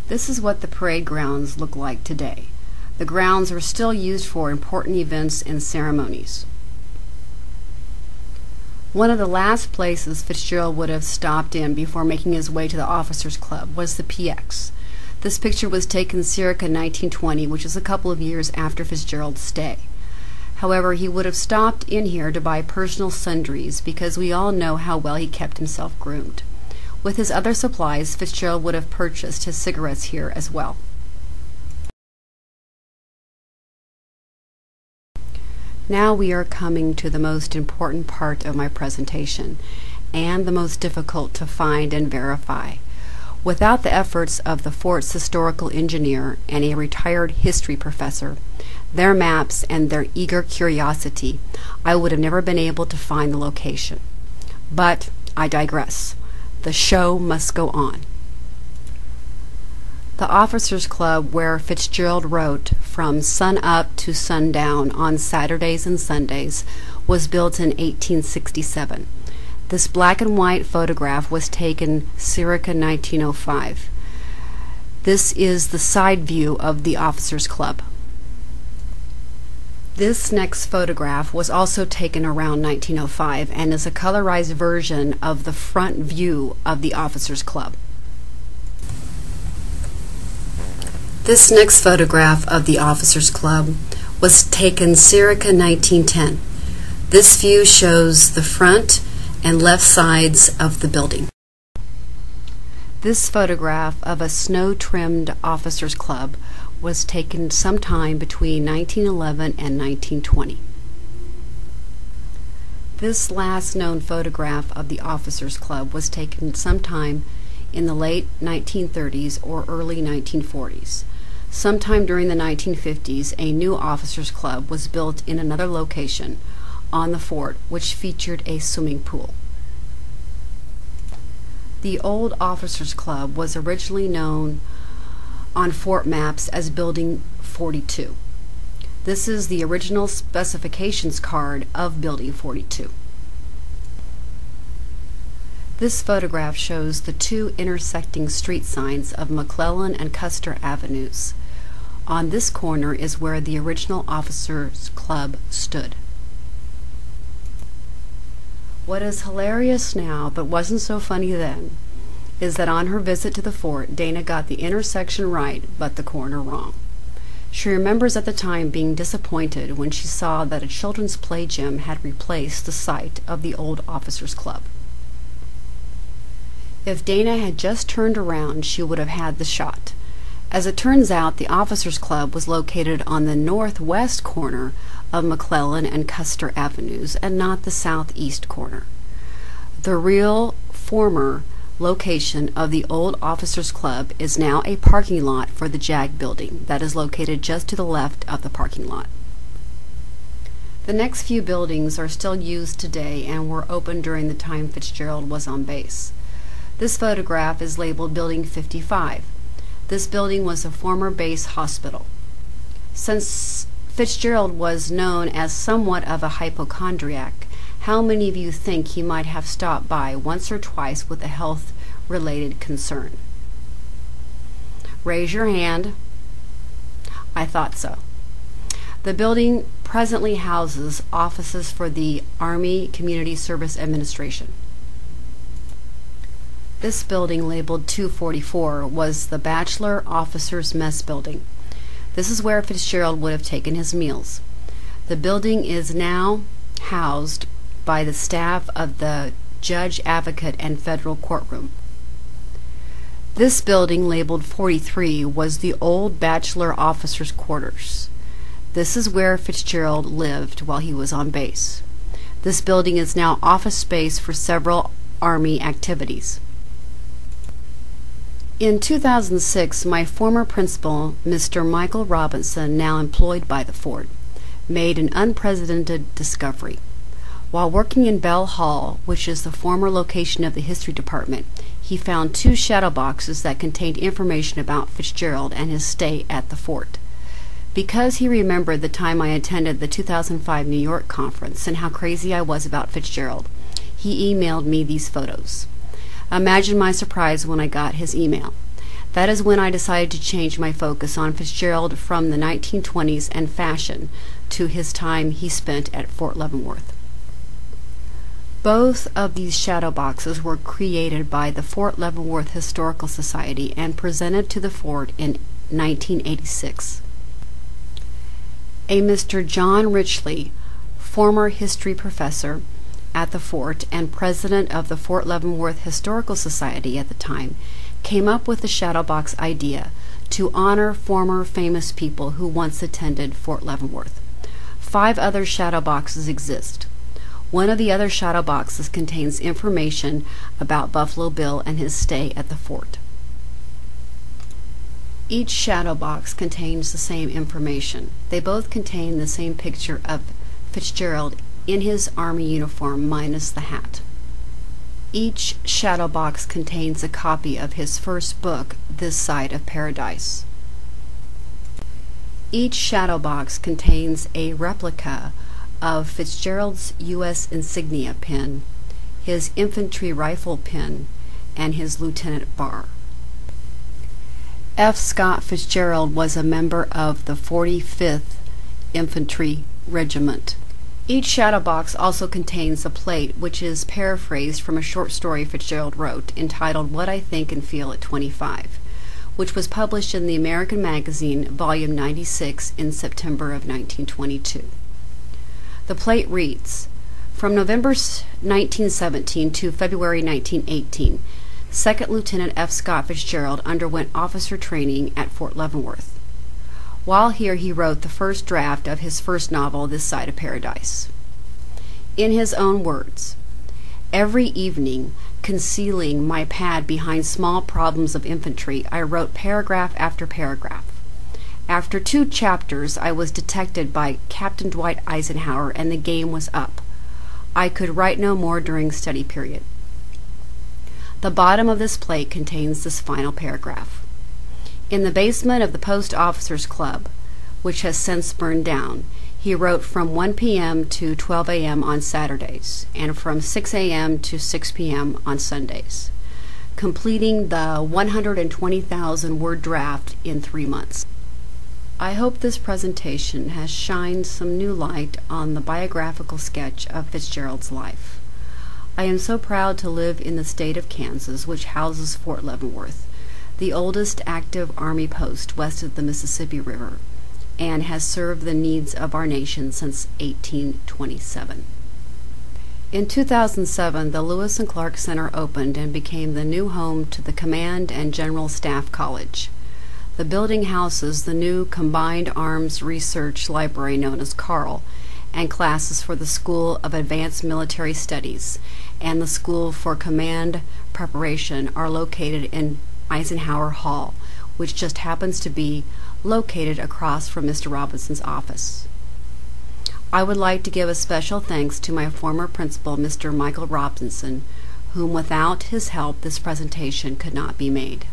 This is what the parade grounds look like today. The grounds are still used for important events and ceremonies. One of the last places Fitzgerald would have stopped in before making his way to the Officers Club was the PX. This picture was taken circa 1920, which is a couple of years after Fitzgerald's stay. However, he would have stopped in here to buy personal sundries because we all know how well he kept himself groomed. With his other supplies, Fitzgerald would have purchased his cigarettes here as well. Now we are coming to the most important part of my presentation, and the most difficult to find and verify. Without the efforts of the fort's historical engineer and a retired history professor, their maps and their eager curiosity, I would have never been able to find the location. But I digress. The show must go on. The Officers Club, where Fitzgerald wrote from sun up to sundown on Saturdays and Sundays, was built in 1867. This black and white photograph was taken circa 1905. This is the side view of the Officers Club. This next photograph was also taken around 1905 and is a colorized version of the front view of the Officers Club. This next photograph of the Officers Club was taken circa 1910. This view shows the front and left sides of the building. This photograph of a snow-trimmed Officers Club was taken sometime between 1911 and 1920. This last known photograph of the Officers Club was taken sometime in the late 1930s or early 1940s. Sometime during the 1950s, a new Officers Club was built in another location on the fort, which featured a swimming pool. The old Officers Club was originally known on fort maps as Building 42. This is the original specifications card of Building 42. This photograph shows the two intersecting street signs of McClellan and Custer Avenues. On this corner is where the original Officers Club stood. What is hilarious now, but wasn't so funny then, is that on her visit to the fort, Dana got the intersection right, but the corner wrong. She remembers at the time being disappointed when she saw that a children's play gym had replaced the site of the old Officers Club. If Dana had just turned around, she would have had the shot. As it turns out, the Officers Club was located on the northwest corner of McClellan and Custer Avenues and not the southeast corner. The real former location of the old Officers Club is now a parking lot for the JAG building that is located just to the left of the parking lot. The next few buildings are still used today and were opened during the time Fitzgerald was on base. This photograph is labeled Building 55. This building was a former base hospital. Since Fitzgerald was known as somewhat of a hypochondriac, how many of you think he might have stopped by once or twice with a health-related concern? Raise your hand. I thought so. The building presently houses offices for the Army Community Service Administration. This building, labeled 244, was the Bachelor Officers Mess Building. This is where Fitzgerald would have taken his meals. The building is now housed by the staff of the Judge Advocate and Federal Courtroom. This building, labeled 43, was the old Bachelor Officers' Quarters. This is where Fitzgerald lived while he was on base. This building is now office space for several Army activities. In 2006, my former principal, Mr. Michael Robinson, now employed by the fort, made an unprecedented discovery. While working in Bell Hall, which is the former location of the history department, he found two shadow boxes that contained information about Fitzgerald and his stay at the fort. Because he remembered the time I attended the 2005 New York conference and how crazy I was about Fitzgerald, he emailed me these photos. Imagine my surprise when I got his email. That is when I decided to change my focus on Fitzgerald from the 1920s and fashion to his time he spent at Fort Leavenworth. Both of these shadow boxes were created by the Fort Leavenworth Historical Society and presented to the fort in 1986. A Mr. John Richley, former history professor at the fort and president of the Fort Leavenworth Historical Society at the time, came up with the shadow box idea to honor former famous people who once attended Fort Leavenworth. 5 other shadow boxes exist. One of the other shadow boxes contains information about Buffalo Bill and his stay at the fort. Each shadow box contains the same information. They both contain the same picture of Fitzgerald in his Army uniform minus the hat. Each shadow box contains a copy of his first book, This Side of Paradise. Each shadow box contains a replica of Fitzgerald's U.S. insignia pin, his infantry rifle pin, and his lieutenant bar. F. Scott Fitzgerald was a member of the 45th Infantry Regiment. Each shadow box also contains a plate which is paraphrased from a short story Fitzgerald wrote entitled What I Think and Feel at 25, which was published in the American Magazine, Volume 96, in September of 1922. The plate reads, From November 1917 to February 1918, 2nd Lieutenant F. Scott Fitzgerald underwent officer training at Fort Leavenworth. While here, he wrote the first draft of his first novel, This Side of Paradise. In his own words, every evening, concealing my pad behind small problems of infantry, I wrote paragraph after paragraph. After 2 chapters, I was detected by Captain Dwight Eisenhower, and the game was up. I could write no more during study period. The bottom of this plate contains this final paragraph. In the basement of the Post Officers Club, which has since burned down, he wrote from 1 p.m. to 12 a.m. on Saturdays, and from 6 a.m. to 6 p.m. on Sundays, completing the 120,000-word draft in 3 months. I hope this presentation has shined some new light on the biographical sketch of Fitzgerald's life. I am so proud to live in the state of Kansas, which houses Fort Leavenworth, the oldest active Army post west of the Mississippi River, and has served the needs of our nation since 1827. In 2007, the Lewis and Clark Center opened and became the new home to the Command and General Staff College. The building houses the new Combined Arms Research Library known as CARL, and classes for the School of Advanced Military Studies and the School for Command Preparation are located in Eisenhower Hall, which just happens to be located across from Mr. Robinson's office. I would like to give a special thanks to my former principal, Mr. Michael Robinson, whom without his help this presentation could not be made.